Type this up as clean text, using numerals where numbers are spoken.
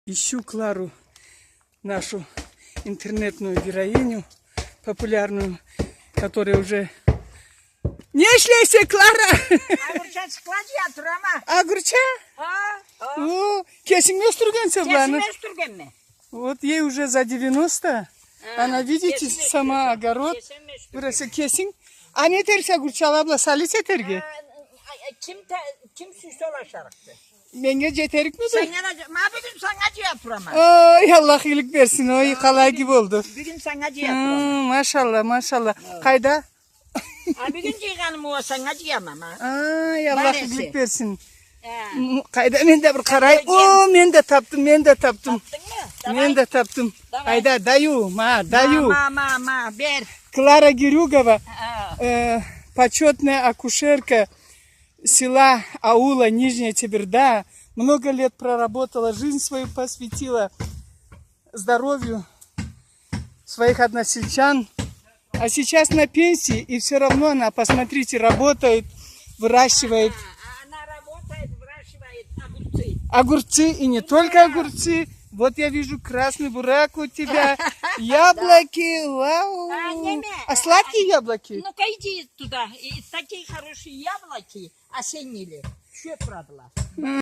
Ищу Клару, нашу интернетную героиню, популярную, которая уже... Не шлейся, Клара! Agurça sıkılacı yatır ama. Огурча? О, кесing өстіргенсің Kesime баны. üstürgen mi? Вот ей уже за 90. Она, видите, кесим сама огород. Burası kesin. А не терсе огурчал абла салис етерге. Kim süsü ulaşacaktı? Menge jeterik mi Sen bu? yana, ma bugün sana yatır ama. Ay Allah iyilik versin. Oy kalay gibi oldu. Bugün sana yatır ama. Maşallah maşallah. Kayda? Bugün ciğanım o sana yiyemem ha. Ay Allah Maalesef. iyilik versin. He. Kayda men de bir karay. Oo men de taptım. Yaptın mı? Men de taptım. Давай. Kayda dayu dayu. Мама, бер. Клара Гирюгова, Ha. почетная акушерка села аула Нижняя Теберда, много лет проработала, жизнь свою посвятила здоровью своих односельчан, а сейчас на пенсии, и все равно она, посмотрите, работает, выращивает Она работает, выращивает огурцы. огурцы, и не только огурцы. Вот я вижу красный бурак у тебя, яблоки, вау. А сладкие яблоки? Ну-ка иди туда. И такие хорошие яблоки осенние. Что продала?